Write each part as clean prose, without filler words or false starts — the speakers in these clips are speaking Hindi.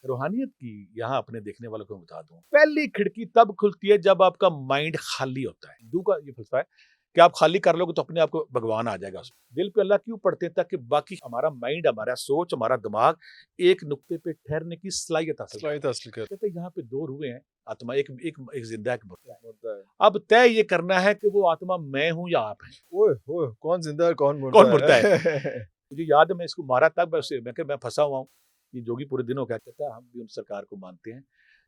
रूहानियत की यहाँ अपने देखने वालों को बता दूं, पहली खिड़की तब खुलती है जब आपका माइंड खाली होता है। हिंदू का ये फलसफा है कि आप खाली कर लोगे तो अपने आप को भगवान आ जाएगा उसमें। दिल पे अल्लाह क्यों पढ़ते हैं? ताकि बाकी हमारा माइंड, हमारा सोच, हमारा दिमाग एक नुक्ते पे ठहरने की सलाहियत हासिल करे। सलाहियत हासिल कर कहते हैं यहाँ पे दो रूहें हैं, आत्मा एक एक एक जिंदा, एक मुर्दा है। मुर्दा है। अब तय ये करना है कि वो आत्मा मैं हूं या आप हैं। ओए ओए, कौन जिंदा है कौन कौन मुर्दा मुर्दा है? है? मुझे याद है मैं इसको मारा तब उसे, मैं मैं फंसा हुआ हूँ। ये जोगी पूरे दिनों कहता है हम भी उन सरकार को मानते हैं,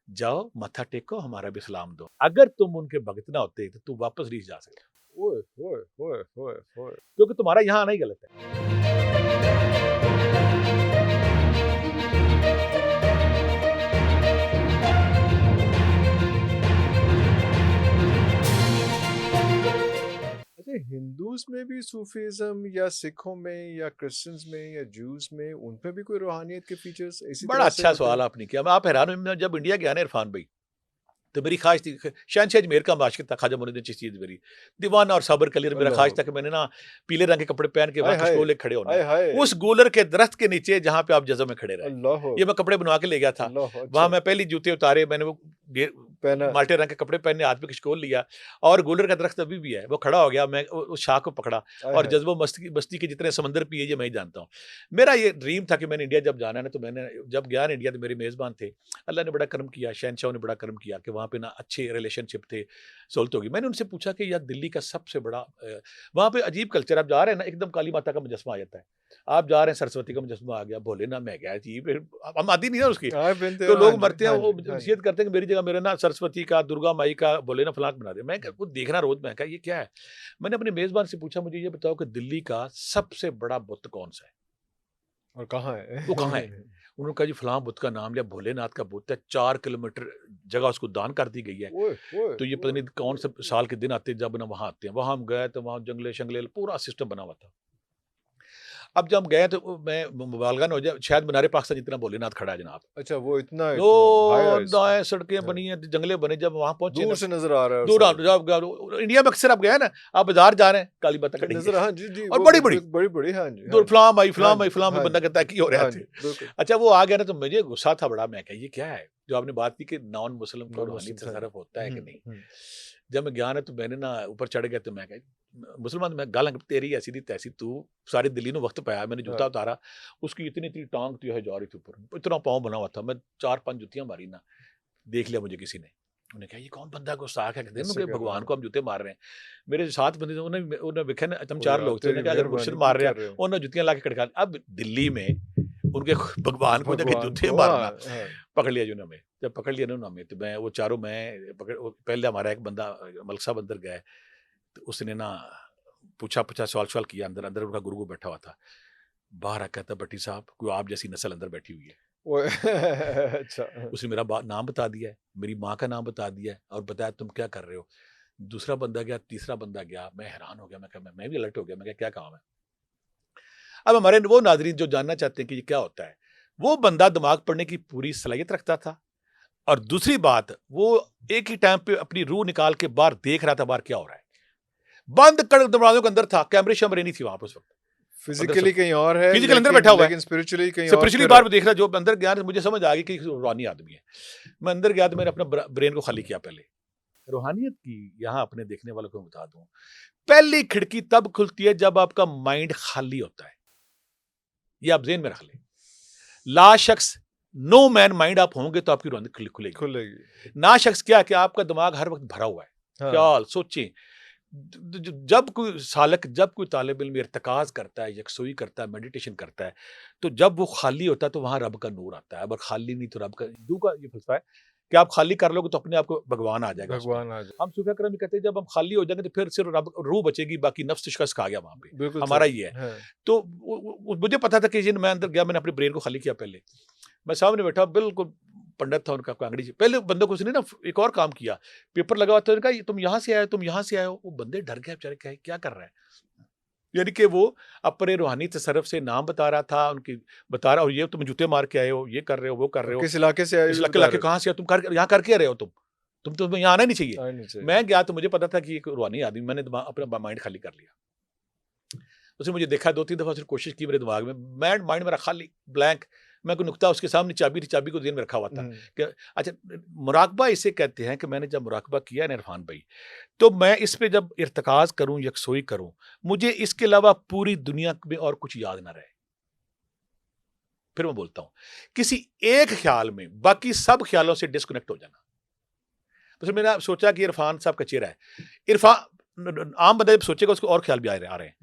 जाओ मत्था टेको, हमारा भी सलाम दो। अगर तुम उनके भगत ना होते तो तुम वापस नहीं जा सकते, ओए ओए ओए ओए ओए। क्योंकि तुम्हारा यहाँ आना ही गलत है। अच्छा, हिंदूज में भी सूफीज्म या सिखों में या क्रिश्चियंस में या जूस में उन पे भी कोई रूहानियत के फीचर्स इसी बड़ा तरह से अच्छा होते सवाल हैं? आपने किया। मैं आप हैरान हुए, मैं जब इंडिया गया ना इरफान भाई, तो मेरी ख्वाहिश थी, शहनशाह अजमेर का आशिक था ख्वाजा मोइनुद्दीन चिश्ती अजमेरी, दीवाना और साबर कलीर। मेरा अल्लाह ख्वाहिश था कि मैंने ना पीले रंग के कपड़े पहन के हाय वहाँ हाय कशकोल लेके खड़े होना हाय है, हाय। उस गूलर के दरख्त के नीचे जहाँ पे आप जज़ब में खड़े रहे। अल्लाह ये मैं कपड़े बनवा के ले गया था। अल्लाह, वहाँ अच्छा मैं पहली जूते उतारे, मैंने वो पहना। माल्टे रंग के कपड़े पहने, हाथ में कशकोल लिया, और गूलर का दरख्त अभी भी है, वो खड़ा हो गया, मैं उस शाख को पकड़ा हाय और हाय। जज्बो मस्ती बस्ती के जितने समंदर पिए ये मैं ही जानता हूँ। मेरा ये ड्रीम था कि मैंने इंडिया जब जाना है ना, तो मैंने जब गया ना इंडिया, तो मेरे मेज़बान थे, अल्लाह ने बड़ा करम किया, शहनशाह ने बड़ा करम किया कि वहाँ पे ना अच्छे रिलेशनशिप थे, सहूलत होगी। मैंने उनसे पूछा कि यार दिल्ली का सबसे बड़ा वहाँ पे अजीब कल्चर, आप जा रहे हैं ना एकदम काली माता का मुजस्मा आ जाता है, आप जा रहे हैं सरस्वती का मुजस्मा आ गया, भोले ना मैं गया जी, फिर हम आदि नहीं ना उसकी। हाँ बिनते तो हाँ लोग जी मरते हैं, हाँ वो जी हाँ जी। नसीहत करते हैं कि मेरी जगह मेरे ना सरस्वती का, दुर्गा माई का, भोले ना फलाक बना दे। मैं वो देखना रोज, मैं कहा ये क्या है? मैंने अपने मेजबान से पूछा, मुझे ये बताओ कि दिल्ली का सबसे बड़ा बुत कौन सा है? और कहाँ वो कहाँ है? है? उन्होंने कहा जी फलां बुत का नाम लिया, भोलेनाथ का बुत है, 4 किलोमीटर जगह उसको दान कर दी गई है। ओए ओए तो ये पता ओए नहीं कौन ओए से ओए। साल के दिन आते हैं जब ना वहाँ आते हैं। वहाँ हम गए तो वहाँ जंगले शंगले पूरा सिस्टम बना हुआ था। अब जब हम गए तो मैं मुबालगा ना हो जाए, शायद मीनार पाकिस्तान जितना भोलेनाथ खड़ा है जनाब। अच्छा, वो इतना दो इतना हाई राइज। दाएँ सड़कें हाँ, बनी हैं, जंगले बने, जब वहाँ पहुँचे ना, दूर से नजर आ रहा है और दूर सारा कुछ। जब इंडिया में अक्सर आप गए ना, आप बाज़ार जा रहे हैं, काली माता खड़ी है नजर, हाँ जी जी, और वो बड़ी-बड़ी, बड़ी बड़ी, हाँ जी हाँ दूर जी फलाँ भाई, फलाँ में हाँ बंदा जी कहता है की हो रहे हाँ थे। जी, बिल्कुल। अच्छा वो आ गया ना, तो मुझे गुस्सा था बड़ा, मैं कहा ये क्या है? जो आपने बात की कि नॉन मुस्लिम को नॉन रूहानी मुस्लिम, हाँ जी। तसर्रुफ होता है कि नहीं? हम्म। जब मैं गया ना, तो मैंने ना ऊपर चढ़ गया, तो मैं कहा मुसलमान, मैं गल तेरी ऐसी दी तैसी, तू सारी दिल्ली ਨੂੰ वक्त पाया। मैंने जूता हाँ। उतारा, उसकी इतनी इतनी टांग थी, जा रही थी ऊपर, इतना पाँव बना हुआ था। मैं 4-5 जुतियां मारी ना, देख लिया मुझे किसी ने, उन्हें कहा ये कौन बंदा गुस्ताख है, कहते इससे हैं कर रहा भगवान है। को हम जूते मार रहे हैं। मेरे साथ बंदे थे, उन्हें वेख्या ना, हम ओ 4 यार, लोग थे, तेरी उन्हें कहा अगर मुर्शिद मेहरबानी की मार रहा कर है, रहे हो। उन्हें जुतियां ला के खड़का। अब दिल्ली में उनके भगवान को जाके भगवान जूते को, मारना, हाँ हाँ। पकड़ लिया जिन्होंने हमें। जब पकड़ लिया ना हमें, तो मैं वो चारों, मैं पकड़ पहले हमारा एक बंदा मलक साहब अंदर गए, तो उसने ना पूछा सवाल किया, अंदर अंदर उनका गुरु बैठा हुआ था। बाहर आकर कहता भट्टी साहब, कोई आप जैसी नस्ल अंदर बैठी हुई है। ओए अच्छा। उसने मेरा नाम बता दिया है, मेरी माँ का नाम बता दिया है, और बताया तुम क्या कर रहे हो। दूसरा बंदा गया, तीसरा बंदा गया, मैं हैरान हो गया, मैं कहा मैं भी अलर्ट हो गया, मैं क्या काम है। अब हमारे वो नाजरीन जो जानना चाहते हैं कि ये क्या होता है, वो बंदा दिमाग पढ़ने की पूरी सलाहियत रखता था, और दूसरी बात, वो एक ही टाइम पे अपनी रूह निकाल के बाहर देख रहा था, बाहर क्या हो रहा है। बंद कर दरवाजों के अंदर था, कैमरे शैमरे नहीं थी वहां पर उस वक्त। अंदर फिजिकली सब कहीं और है, फिजिकल अंदर लेकिन बैठा हुआ है, लेकिन स्पिरिचुअली कहीं सब और पिछली फिर बार है। में देख रहा, जो अंदर गया मुझे समझ आ गई कि रूहानी आदमी है। मैं अंदर गया तो मैंने अपना ब्रेन को खाली किया पहले। रूहानियत की यहाँ अपने देखने वालों को बता दूं, पहली खिड़की तब खुलती है जब आपका माइंड खाली होता है। ये आप जेहन में रख लें। ला शख्स, नो मैन माइंड आप होंगे तो आपकी रूहानियत खुलेगी। खुलेगी। ना शख्स क्या है कि आपका दिमाग हर वक्त भरा हुआ है, हाँ। ख्याल सोचें। जब कोई सालक, जब कोई तालिब इल्म इर्तिकाज करता है, यकसुई करता है, मेडिटेशन करता है, तो जब वो खाली होता है तो वहां रब का नूर आता है। अगर खाली नहीं तो रब का, हिंदू का ये फलसफा है कि आप खाली कर लोगे तो अपने आप को भगवान आ जाएगा उसमें। भगवान आ जाए। हम सूफिया करम भी कहते हैं जब हम खाली हो जाएंगे तो फिर सिर्फ रब रूह बचेगी, बाकी नफ्स शिकस्त खा गया वहां पे। बिल्कुल हमारा सही। ये है। हाँ। तो मुझे पता था कि जिन मैं अंदर गया, मैंने अपने ब्रेन को खाली किया पहले। मैं सामने बैठा, बिल्कुल पंडित था उनका, कांगड़ी से। पहले बंदे को उसने ना एक और काम किया, पेपर लगा हुआ था, उन्होंने कहा तुम यहाँ से आए हो, तुम यहाँ से आए हो। वो बंदे डर गए बेचारे, क्या कर रहा है। यानी कि वो अपने रूहानी तसर्रुफ से नाम बता रहा था, उनकी बता रहा, और ये तुम जूते मार के आए हो, ये कर रहे हो, वो कर और रहे हो, किस इलाके से आए इस भी इलाके बता इलाके रहे कहाँ से हो, तुम कर यहाँ कर क्या रहे हो, तुम्हें यहाँ आना नहीं चाहिए। हो। आनी चाहिए। मैं गया तो मुझे पता था कि एक रूहानी आदमी, मैंने अपना माइंड खाली कर लिया। उसने मुझे देखा 2-3 दफा, उसने कोशिश की मेरे दिमाग में, माइंड मेरा खाली ब्लैंक। मैं कोई नुक्ता उसके सामने चाबी थी, चाबी को जेब में रखा हुआ था कि अच्छा मुराकबा इसे कहते हैं कि मैंने जब मुराकबा किया ना इरफान भाई, तो मैं इस पे जब इर्तिकाज करूं, यकसोई करूं, मुझे इसके अलावा पूरी दुनिया में और कुछ याद ना रहे। फिर मैं बोलता हूं, किसी एक ख्याल में बाकी सब ख्यालों से डिस्कनेक्ट हो जाना। तो मैंने सोचा कि इरफान साहब का चेहरा है, इरफान आम बंदा जब सोचेगा उसको और ख्याल भी आ रहे हैं,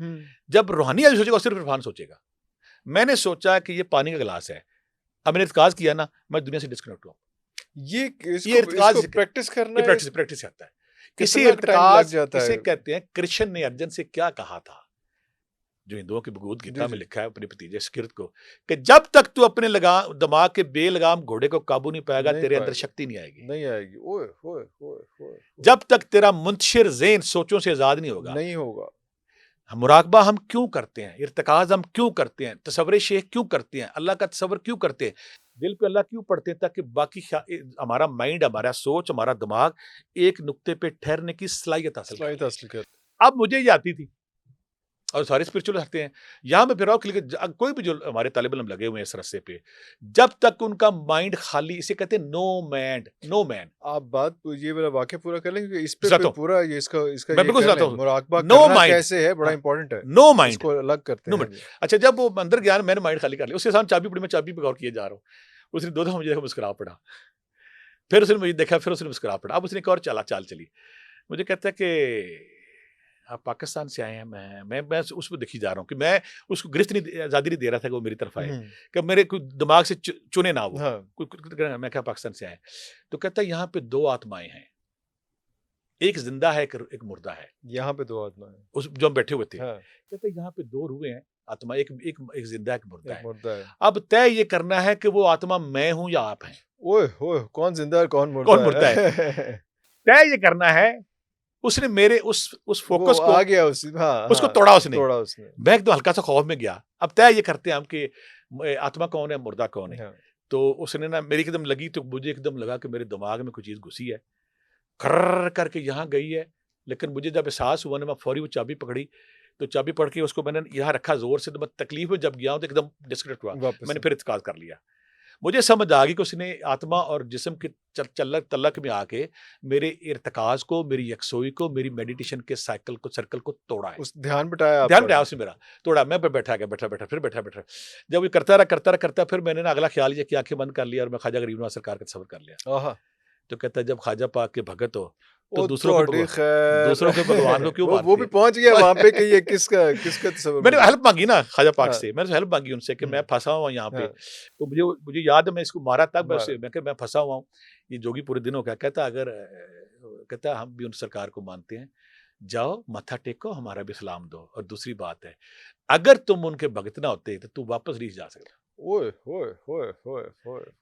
जब रूहानी आदमी सोचेगा सिर्फ इरफान सोचेगा। मैंने सोचा कि ये पानी का गिलास है, अब मैंने इर्तिकाज किया ना, मैं दुनिया से डिस्कनेक्ट हुआ। ये इसको प्रैक्टिस करना है, प्रैक्टिस करता है। किसी इर्तिकाज इसे कहते हैं, कृष्ण ने अर्जुन से क्या कहा था, जो हिंदुओं की भगवद गीता में लिखा है अपने भतीजे सुकृत को, कि जब तक तू अपने दिमाग के बेलगाम घोड़े को काबू नहीं पाएगा, तेरे अंदर शक्ति नहीं आएगी। ओए जब तक तेरा मुंतशिर ज़हन सोचों से आजाद नहीं होगा। मुराकबा हम क्यों करते हैं, इर्तिकाज हम क्यों करते हैं, तसव्वुर शेख क्यों करते हैं, अल्लाह का तसव्वुर क्यों करते हैं, दिल पे अल्लाह क्यों पढ़ते हैं, ताकि बाकी हमारा माइंड, हमारा सोच, हमारा दिमाग एक नुक्ते पे ठहरने की सलाहियत हासिल कर। अब मुझे ये आती थी और सारे स्पिरिचुअल हटते हैं। यहाँ मैं फिर कोई भी जो हमारे तालिब इल्म लगे हुए हैं इस रस्ते पे, जब तक उनका माइंड खाली, इसे कहते हैं नो मैन। आप बात ये वाला वाक्य पूरा कर लें, क्योंकि इस पे पूरा ये इसका मैं बिल्कुल सुनाता हूँ। मुराकबा करना कैसे है, बड़ा इंपॉर्टेंट है। नो माइंड, इसको अलग करते हैं। अच्छा, जब वो अंदर गया, मैंने माइंड खाली कर लिया, उसके सामने चाबी पड़ी, मैं चाबी पे गौर किए जा रहा हूँ। उसने 2 दफा मुझे देखा, मुस्कुरा पड़ा, फिर उसने मुझे देखा, फिर उसने मुस्कुरा पड़ा। अब उसने एक और चाल चली, मुझे कहता है कि आप पाकिस्तान से आए हैं, मैं उसको देखी जा रहा हूँ कि मैं उसको गिरफ्त नहीं, आज़ादी नहीं दे रहा था कि वो मेरी तरफ आए, कि मेरे कोई दिमाग से चुने ना वो। मैं क्या पाकिस्तान से आए, तो कहता है यहाँ पे 2 आत्माएं हैं, एक जिंदा है, एक मुर्दा है। यहाँ पे 2 आत्माएं, उस जो हम बैठे हुए थे, कहता है यहाँ पे 2 रूहें हैं, आत्मा, एक जिंदा, एक मुर्दा है। अब तय ये करना है कि वो आत्मा मैं हूं या आप हैं। ओए कौन जिंदा है, कौन मुर्दा है। तय ये करना है। उसने मेरे उस फोकस को आ गया, उसको तोड़ा उसने। मैं एकदम हल्का सा खौफ में गया। अब तय ये करते हैं हम कि आत्मा कौन है, मुर्दा कौन है। तो उसने ना मेरी एकदम लगी, तो मुझे एकदम लगा कि मेरे दिमाग में कोई चीज घुसी है, खर्र करके यहाँ गई है। लेकिन मुझे जब एहसास हुआ ना, मैं फौरी वो चाबी पकड़ी, तो चाबी पकड़ के उसको मैंने यहाँ रखा जोर से, तो मैं तकलीफ में जब गया हूँ तो एकदम डिस्कनेक्ट हुआ। मैंने फिर इत्काद कर लिया। मुझे समझ आ गई कि उसने आत्मा और जिस्म के तल्लक में आके मेरे इर्तिकाज को, मेरी यकसोई को, मेरी मेडिटेशन के सर्कल को तोड़ा है। उस ध्यान बिठाया उसने मेरा तोड़ा। मैं बैठा जब ये करता रहा, फिर मैंने ना अगला ख्याल ये कि आंखें बंद कर लिया और मैं ख्वाजा गरीब नवाज सरकार का तस्वर कर लिया। तो कहता है जब ख्वाजा पाक के भगत हो तो दूसरों के भगवान को क्यों मारते? वो भी पहुंच गया वहां पे कि ये किसका तस्वर। मैंने हेल्प मांगी ना ख्वाजा पाक से, मैंने हेल्प मांगी उनसे कि मैं फंसा हुआ यहाँ पे। तो मुझे याद है, मैं इसको मारा तब मैं फंसा हुआ हूँ, ये जोगी पूरे दिन हो गया। कहता हम भी उन सरकार को मानते हैं, जाओ मत्था टेको, हमारा भी सलाम दो। और दूसरी बात है, अगर तुम उनके भगत ना होते तो तू वापस नहीं जा सकता।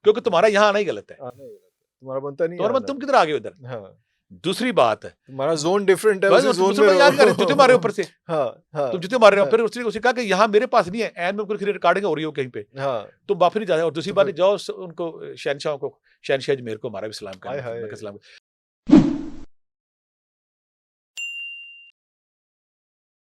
क्योंकि तुम्हारा यहाँ आना ही गलत है, तुम्हारा बनता नहीं, तुम किधर आ गए उधर। दूसरी बात है, तुम्हारा जोन डिफरेंट है, उसी जोन में याद कर जूते मारे ऊपर से। तुम जूते मार रहे हो। फिर उसने कहा कि यहाँ मेरे पास नहीं है, एन में कोई रिकॉर्डिंग हो रही हो कहीं पे, तुम वापस नहीं जा। और दूसरी बात, जाओ उनको शहनशाह अजमेर को हमारा भी सलाम करना।